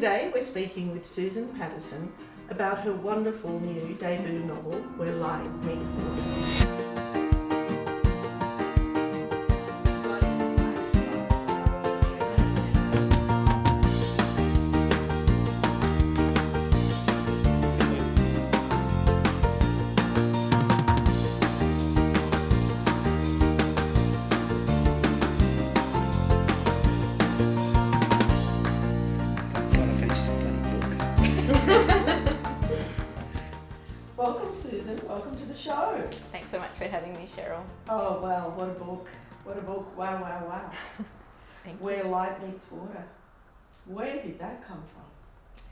Today we're speaking with Susan Paterson about her wonderful new debut novel, Where Light Meets Water. Welcome, Susan. Welcome to the show. Thanks so much for having me, Cheryl. Oh, wow, what a book. What a book. Wow, wow, wow. Thank you. Where Light Meets Water. Where did that come from?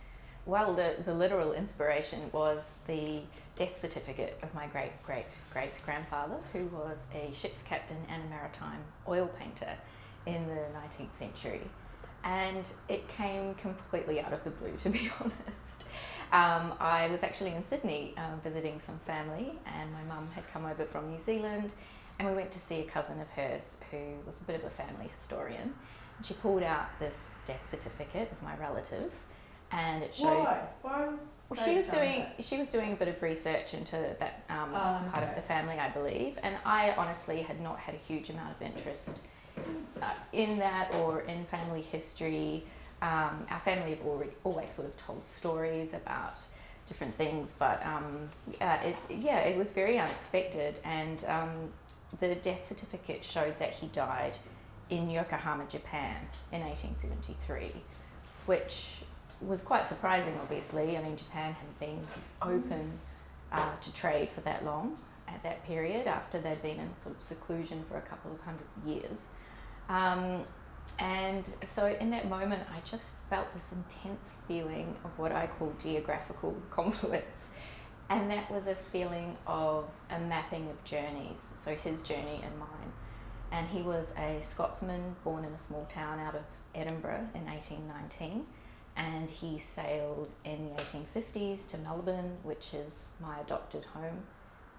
Well, the literal inspiration was the death certificate of my great-great-great-grandfather, who was a ship's captain and a maritime oil painter in the 19th century. And it came completely out of the blue, to be honest. I was actually in Sydney visiting some family, and my mum had come over from New Zealand, and we went to see a cousin of hers who was a bit of a family historian. And she pulled out this death certificate of my relative, and it showed. Why? Well, she was doing a bit of research into that part of the family, I believe, and I honestly had not had a huge amount of interest in that or in family history. Our family have always sort of told stories about different things, but it was very unexpected, and the death certificate showed that he died in Yokohama, Japan in 1873, which was quite surprising, obviously. I mean, Japan hadn't been open to trade for that long at that period, after they'd been in sort of seclusion for a couple of hundred years. And so in that moment, I just felt this intense feeling of what I call geographical confluence. And that was a feeling of a mapping of journeys, so his journey and mine. And he was a Scotsman born in a small town out of Edinburgh in 1819. And he sailed in the 1850s to Melbourne, which is my adopted home.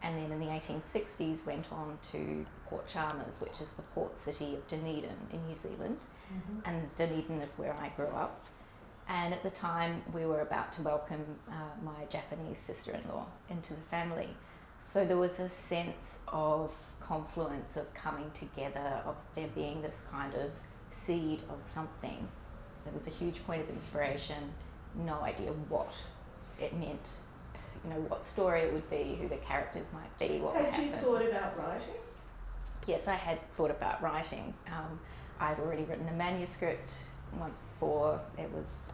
And then in the 1860s went on to Port Chalmers, which is the port city of Dunedin in New Zealand. Mm-hmm. And Dunedin is where I grew up. And at the time we were about to welcome my Japanese sister-in-law into the family. So there was a sense of confluence, of coming together, of there being this kind of seed of something. There was a huge point of inspiration, no idea what it meant. You know, what story it would be, who the characters might be, what would happen. Had you thought about writing? Yes, I had thought about writing. I'd already written a manuscript once before. It was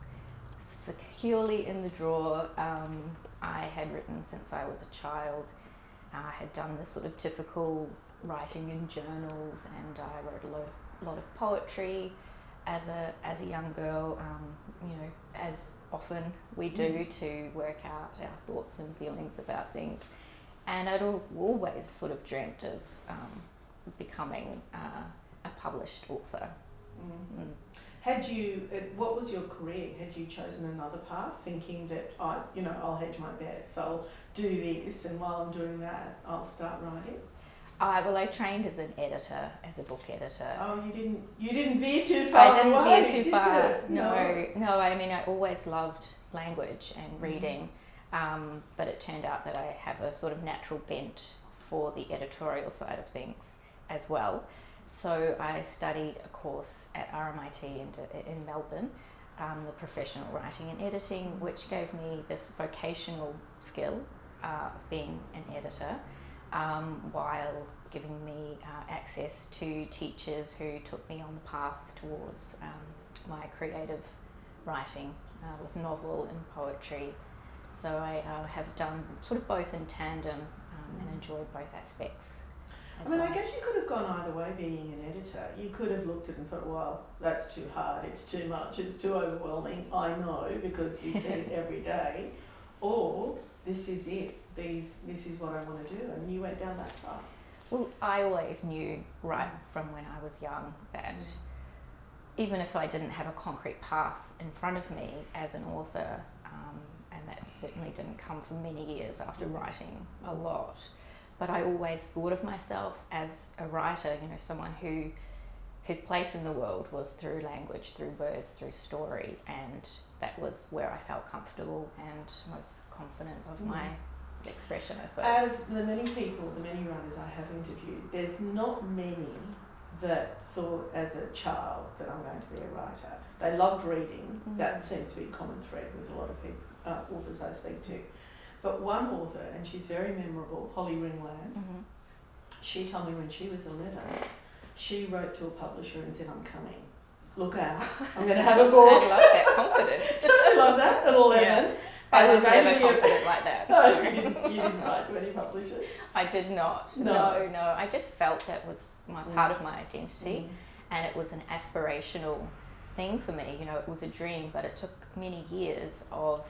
securely in the drawer. I had written since I was a child. I had done the sort of typical writing in journals, and I wrote a lot of poetry as a young girl, as often we do, to work out our thoughts and feelings about things. And I'd always sort of dreamt of becoming a published author. Mm-hmm. What was your career? Had you chosen another path, thinking that I'll hedge my bets, I'll do this, and while I'm doing that, I'll start writing? I trained as an editor, as a book editor. Oh, you didn't veer too far. I didn't away, veer too far. You? No. I mean, I always loved language and reading, but it turned out that I have a sort of natural bent for the editorial side of things as well. So I studied a course at RMIT in Melbourne, the professional writing and editing, which gave me this vocational skill of being an editor. While giving me access to teachers who took me on the path towards my creative writing with novel and poetry. So I have done sort of both in tandem and enjoyed both aspects. I guess you could have gone either way being an editor. You could have looked at it and thought, well, that's too hard, it's too much, it's too overwhelming, I know, because you see it every day. Or this is it. This is what I want to do, and you went down that path. Well, I always knew right from when I was young that even if I didn't have a concrete path in front of me as an author, and that certainly didn't come for many years after writing a lot, but I always thought of myself as a writer, someone whose place in the world was through language, through words, through story, and that was where I felt comfortable and most confident of my expression, I suppose. Out of the many people, the many writers I have interviewed, there's not many that thought as a child that I'm going to be a writer. They loved reading. That seems to be a common thread with a lot of people, authors I speak to. But one author, and she's very memorable, Holly Ringland, she told me when she was 11, she wrote to a publisher and said, I'm coming. Look out, I'm going to have a book. I love that confidence. I love that at 11. Yeah. I was never confident like that. No, you didn't write to any publishers? I did not. No. I just felt that was part of my identity, and it was an aspirational thing for me. You know, it was a dream, but it took many years of,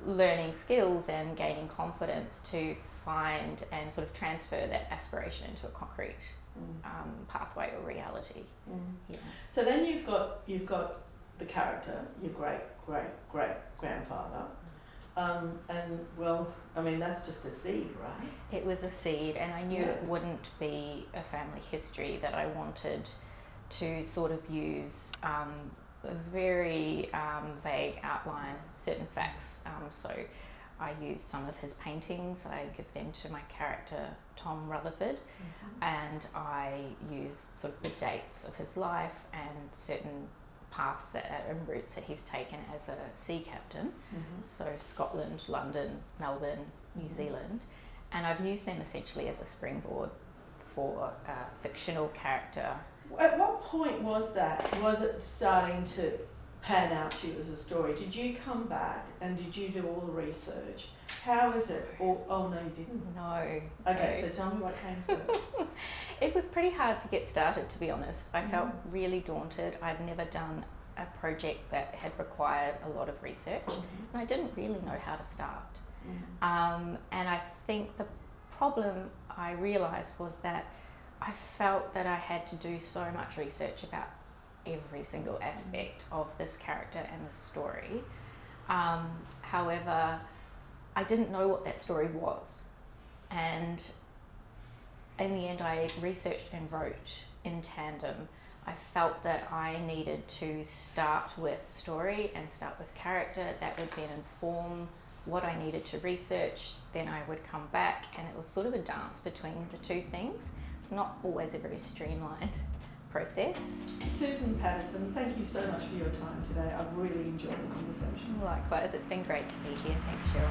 learning skills and gaining confidence to find and sort of transfer that aspiration into a concrete pathway or reality. Yeah. So then you've got the character, your great grandfather, and well, I mean that's just a seed, right? It was a seed, and I knew it wouldn't be a family history that I wanted to sort of use a very vague outline, certain facts. So I use some of his paintings, I give them to my character Tom Rutherford, and I use sort of the dates of his life and certain paths and routes that he's taken as a sea captain. So Scotland, London, Melbourne, New Zealand, and I've used them essentially as a springboard for a fictional character. At what point was that? Was it starting to pan out to you as a story? Did you come back and did you do all the research? How is it? Oh no, you didn't? No. Okay, so tell me what came first. It was pretty hard to get started, to be honest. I felt really daunted. I'd never done a project that had required a lot of research, and I didn't really know how to start. And I think the problem I realised was that I felt that I had to do so much research about every single aspect of this character and this story. However, I didn't know what that story was, and in the end I researched and wrote in tandem. I felt that I needed to start with story and start with character. That would then inform what I needed to research. Then I would come back, and it was sort of a dance between the two things. It's not always a very streamlined process. Susan Paterson, thank you so much for your time today. I've really enjoyed the conversation. Likewise, it's been great to be here. Thanks, Cheryl.